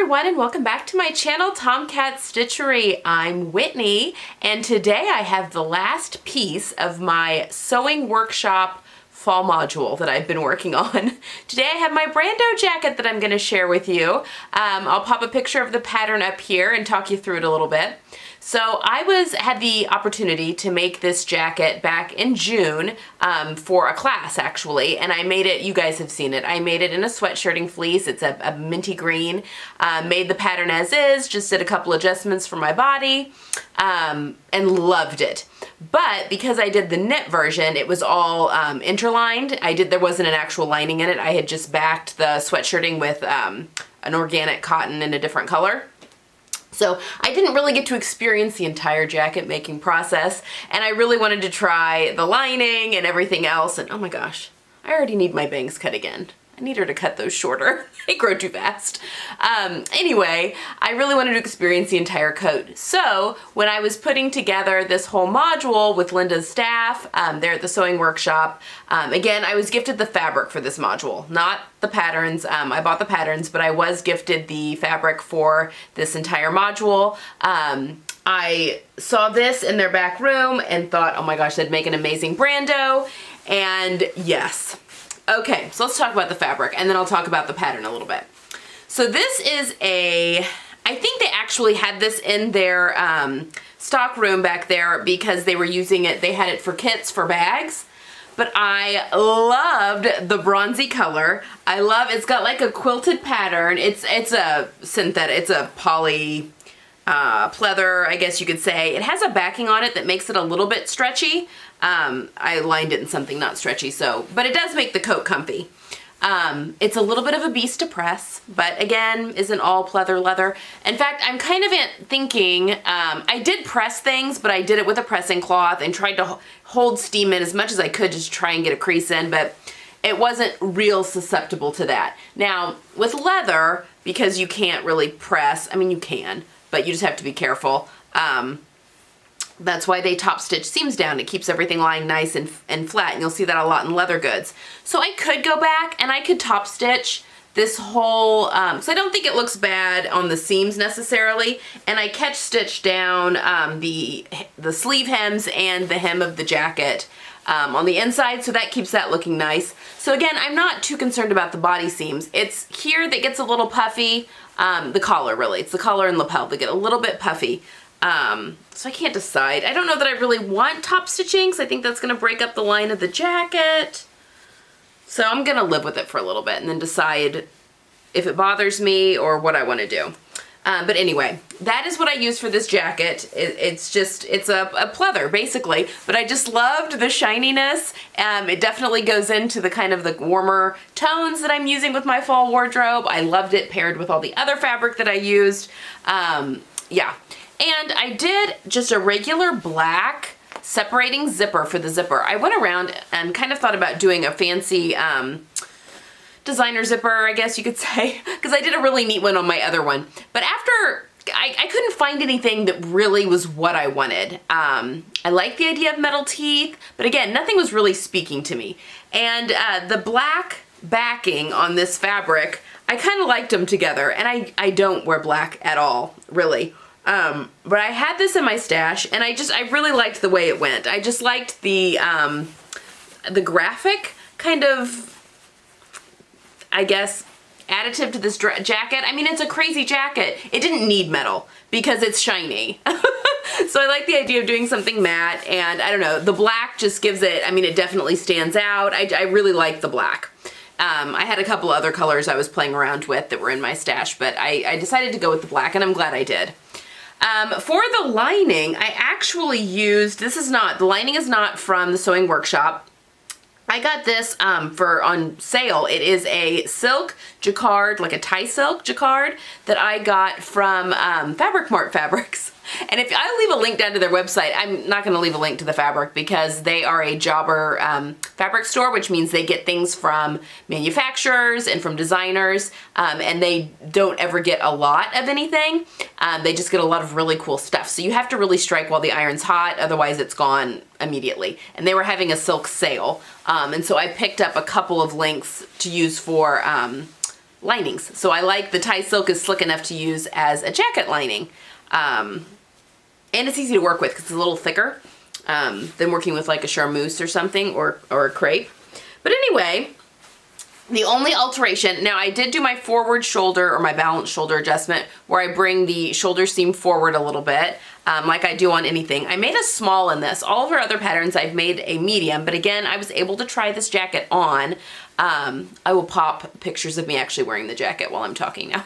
everyone, and welcome back to my channel, Tomcat Stitchery. I'm Whitney, and today I have the last piece of my sewing workshop fall module that I've been working on. Today I have my Brando jacket that I'm going to share with you. I'll pop a picture of the pattern up here and talk you through it a little bit. So I had the opportunity to make this jacket back in June for a class actually, and I made it, you guys have seen it, I made it in a sweatshirting fleece. It's a minty green. Made the pattern as is, just did a couple adjustments for my body, and loved it. But because I did the knit version, it was all interlined. There wasn't an actual lining in it. I had just backed the sweatshirting with an organic cotton in a different color. So I didn't really get to experience the entire jacket making process, and I really wanted to try the lining and everything else, and oh my gosh, I already need my bangs cut again. I need her to cut those shorter. They grow too fast. Anyway, I really wanted to experience the entire coat. So when I was putting together this whole module with Linda's staff there at the sewing workshop, again, I was gifted the fabric for this module, not the patterns. I bought the patterns, but I was gifted the fabric for this entire module. I saw this in their back room and thought, oh my gosh, that'd make an amazing Brando. And yes. Okay, so let's talk about the fabric, and then I'll talk about the pattern a little bit. So this is I think they actually had this in their stock room back there because they were using it, they had it for kits for bags. But I loved the bronzy color. It's got like a quilted pattern. It's a synthetic, it's a poly pleather, I guess you could say. It has a backing on it that makes it a little bit stretchy. I lined it in something not stretchy, but it does make the coat comfy. It's a little bit of a beast to press, but again, isn't all pleather leather. In fact, I'm kind of thinking, I did press things, but I did it with a pressing cloth and tried to hold steam in as much as I could just to try and get a crease in, but it wasn't real susceptible to that. Now, with leather, because you can't really press, I mean, you can, but you just have to be careful. That's why they top stitch seams down. It keeps everything lying nice and flat, and you'll see that a lot in leather goods. So I could go back and I could top stitch this whole, so I don't think it looks bad on the seams necessarily, and I catch stitch down the sleeve hems and the hem of the jacket on the inside, so that keeps that looking nice. So again, I'm not too concerned about the body seams. It's here that gets a little puffy, the collar really, it's the collar and lapel that get a little bit puffy. So I can't decide. I don't know that I really want top stitching, because I think that's going to break up the line of the jacket. So I'm going to live with it for a little bit and then decide if it bothers me or what I want to do. But anyway, that is what I use for this jacket. It's a pleather basically, but I just loved the shininess. It definitely goes into the kind of the warmer tones that I'm using with my fall wardrobe. I loved it paired with all the other fabric that I used. Yeah. And I did just a regular black separating zipper for the zipper. I went around and kind of thought about doing a fancy designer zipper, I guess you could say, because I did a really neat one on my other one. But after, I couldn't find anything that really was what I wanted. I like the idea of metal teeth, but again, nothing was really speaking to me. And the black backing on this fabric, I kind of liked them together, and I don't wear black at all, really. But I had this in my stash, and I really liked the way it went. I just liked the graphic kind of, I guess, additive to this jacket. I mean, it's a crazy jacket. It didn't need metal because it's shiny. So I like the idea of doing something matte, and I don't know, the black just gives it, I mean, it definitely stands out. I really like the black. I had a couple other colors I was playing around with that were in my stash, but I decided to go with the black, and I'm glad I did. For the lining, I actually used, the lining is not from the sewing workshop. I got this on sale. It is a silk jacquard, like a tie silk jacquard that I got from Fabric Mart Fabrics. And if I'll leave a link down to their website, I'm not going to leave a link to the fabric because they are a jobber fabric store, which means they get things from manufacturers and from designers, and they don't ever get a lot of anything. They just get a lot of really cool stuff. So you have to really strike while the iron's hot, otherwise it's gone immediately. And they were having a silk sale, and so I picked up a couple of links to use for linings. So I like the Thai silk is slick enough to use as a jacket lining. And it's easy to work with because it's a little thicker than working with like a charmeuse or something, or a crepe. But anyway, the only alteration, now I did do my forward shoulder or my balanced shoulder adjustment where I bring the shoulder seam forward a little bit, like I do on anything. I made a small in this. All of our other patterns I've made a medium, but again, I was able to try this jacket on. I will pop pictures of me actually wearing the jacket while I'm talking now.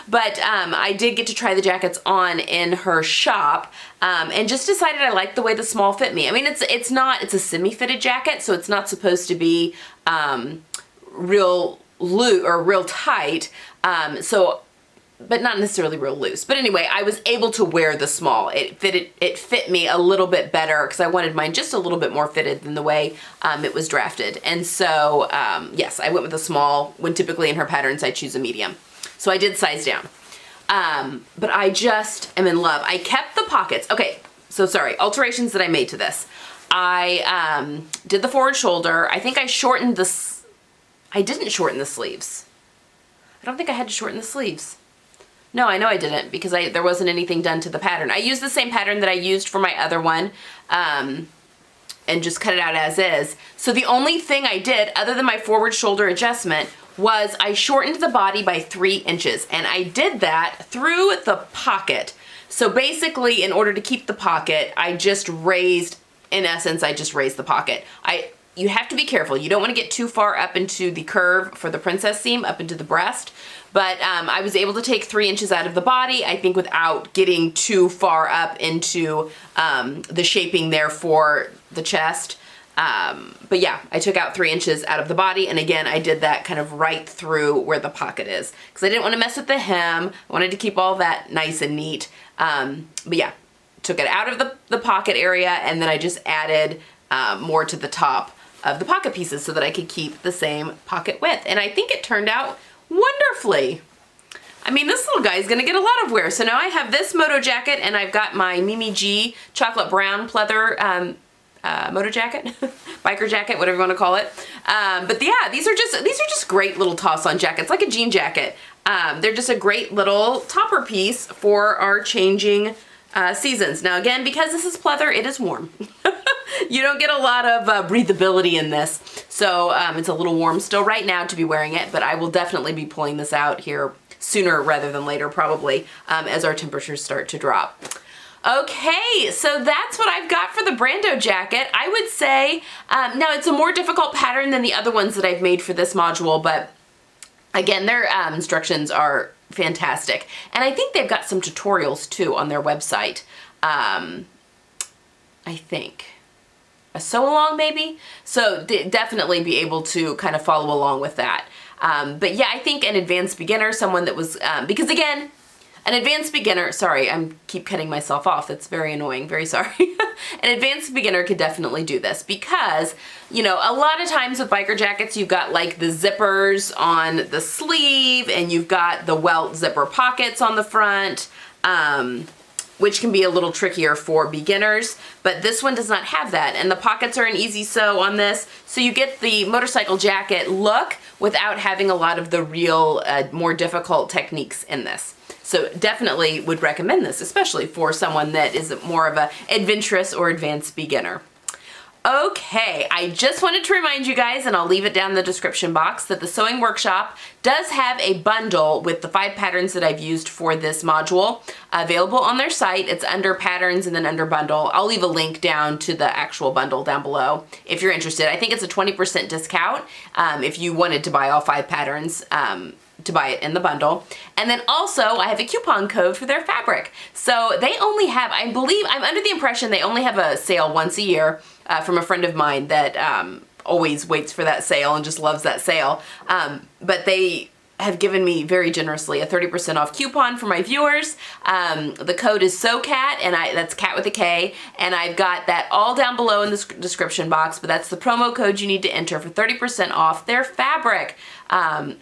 But I did get to try the jackets on in her shop, and just decided I liked the way the small fit me. I mean, it's a semi-fitted jacket, so it's not supposed to be real loose or real tight, but not necessarily real loose. But anyway, I was able to wear the small. It fit me a little bit better because I wanted mine just a little bit more fitted than the way it was drafted. And so, yes, I went with a small when typically in her patterns I choose a medium. So I did size down. But I just am in love. I kept the pockets. Okay, so sorry, alterations that I made to this. I did the forward shoulder. I think I shortened I didn't shorten the sleeves. I don't think I had to shorten the sleeves. No, I know I didn't because there wasn't anything done to the pattern. I used the same pattern that I used for my other one, and just cut it out as is. So the only thing I did other than my forward shoulder adjustment was I shortened the body by 3 inches, and I did that through the pocket. So basically, in order to keep the pocket, I just raised the pocket. You have to be careful. You don't want to get too far up into the curve for the princess seam, up into the breast. But I was able to take 3 inches out of the body, I think, without getting too far up into the shaping there for the chest. But yeah, I took out 3 inches out of the body, and again, I did that kind of right through where the pocket is because I didn't want to mess with the hem. I wanted to keep all that nice and neat. But yeah, took it out of the pocket area, and then I just added more to the top of the pocket pieces so that I could keep the same pocket width. And I think it turned out wonderfully. I mean, this little guy is gonna get a lot of wear. So now I have this moto jacket, and I've got my Mimi G chocolate brown pleather moto jacket, biker jacket, whatever you want to call it. But yeah, these are just great little toss-on jackets, like a jean jacket. They're just a great little topper piece for our changing seasons. Now again, because this is pleather, it is warm. You don't get a lot of breathability in this. So it's a little warm still right now to be wearing it, but I will definitely be pulling this out here sooner rather than later, probably, as our temperatures start to drop. Okay, so that's what I've got for the Brando jacket. I would say, now it's a more difficult pattern than the other ones that I've made for this module, but again, their instructions are fantastic. And I think they've got some tutorials too on their website. I think. A sew along maybe? So definitely be able to kind of follow along with that. But yeah, I think an advanced beginner, someone that was, because again, an advanced beginner, sorry, I keep cutting myself off. That's very annoying, very sorry. An advanced beginner could definitely do this because, you know, a lot of times with biker jackets, you've got like the zippers on the sleeve and you've got the welt zipper pockets on the front, which can be a little trickier for beginners, but this one does not have that. And the pockets are an easy sew on this, so you get the motorcycle jacket look without having a lot of the real, more difficult techniques in this. So definitely would recommend this, especially for someone that is more of a adventurous or advanced beginner. Okay, I just wanted to remind you guys, and I'll leave it down in the description box, that the Sewing Workshop does have a bundle with the 5 patterns that I've used for this module available on their site. It's under patterns and then under bundle. I'll leave a link down to the actual bundle down below if you're interested. I think it's a 20% discount if you wanted to buy all 5 patterns. To buy it in the bundle. And then also I have a coupon code for their fabric. So they only have, I believe, I'm under the impression they only have a sale once a year from a friend of mine that always waits for that sale and just loves that sale. But they have given me very generously a 30% off coupon for my viewers. The code is SOCAT, and that's cat with a K, and I've got that all down below in the description box, but that's the promo code you need to enter for 30% off their fabric,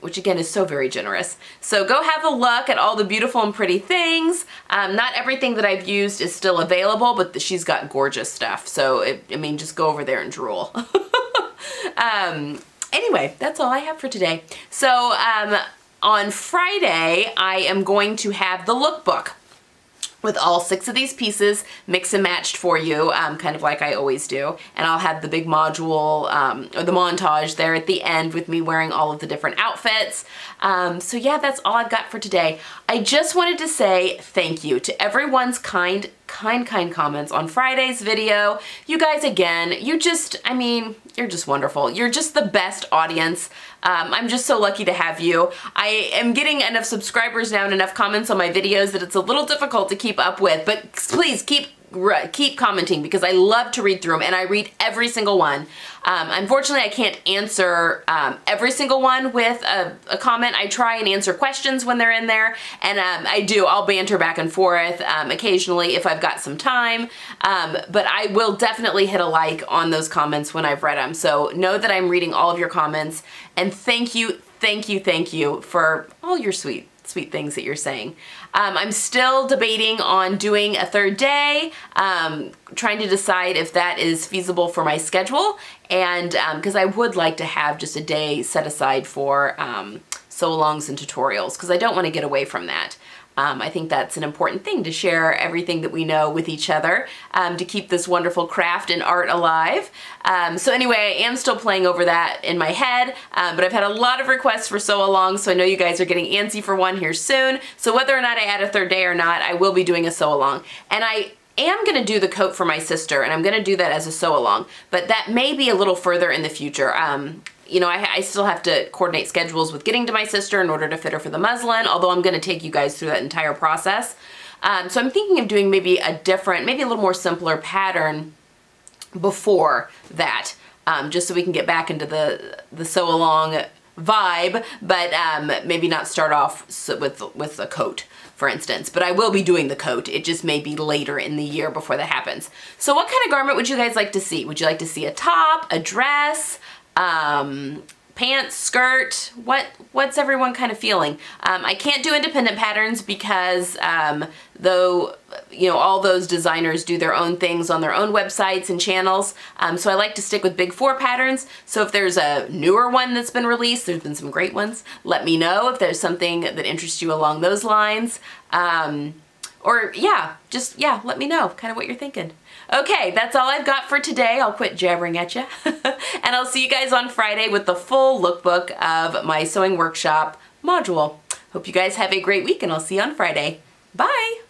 which again is so very generous. So go have a look at all the beautiful and pretty things. Not everything that I've used is still available, but she's got gorgeous stuff. So, I mean, just go over there and drool. Anyway, that's all I have for today. So on Friday, I am going to have the lookbook with all 6 of these pieces mix and matched for you, kind of like I always do. And I'll have the big module, or the montage there at the end with me wearing all of the different outfits. So yeah, that's all I've got for today. I just wanted to say thank you to everyone's kind comments on Friday's video. You guys, again, you're just wonderful. You're just the best audience. I'm just so lucky to have you. I am getting enough subscribers now and enough comments on my videos that it's a little difficult to keep up with, but please keep commenting because I love to read through them and I read every single one. Unfortunately, I can't answer every single one with a comment. I try and answer questions when they're in there, and I'll banter back and forth occasionally if I've got some time, but I will definitely hit a like on those comments when I've read them. So know that I'm reading all of your comments, and thank you for all your sweet things that you're saying. I'm still debating on doing a 3rd day, trying to decide if that is feasible for my schedule, and because I would like to have just a day set aside for sew-alongs and tutorials, because I don't want to get away from that. I think that's an important thing, to share everything that we know with each other, to keep this wonderful craft and art alive. So anyway, I am still playing over that in my head, but I've had a lot of requests for sew-alongs, so I know you guys are getting antsy for one here soon. So whether or not I add a 3rd day or not, I will be doing a sew-along. And I am going to do the coat for my sister, and I'm going to do that as a sew-along, but that may be a little further in the future. You know, I still have to coordinate schedules with getting to my sister in order to fit her for the muslin, although I'm going to take you guys through that entire process. So I'm thinking of doing maybe a little more simpler pattern before that, just so we can get back into the sew-along vibe, but maybe not start off with a coat, for instance. But I will be doing the coat. It just may be later in the year before that happens. So what kind of garment would you guys like to see? Would you like to see a top, a dress, pants, skirt? What's everyone kind of feeling? I can't do independent patterns because though, you know, all those designers do their own things on their own websites and channels, so I like to stick with Big 4 patterns. So if there's a newer one that's been released, there's been some great ones, let me know if there's something that interests you along those lines. Or let me know kind of what you're thinking. Okay, that's all I've got for today. I'll quit jabbering at you. And I'll see you guys on Friday with the full lookbook of my sewing workshop module. Hope you guys have a great week, and I'll see you on Friday. Bye!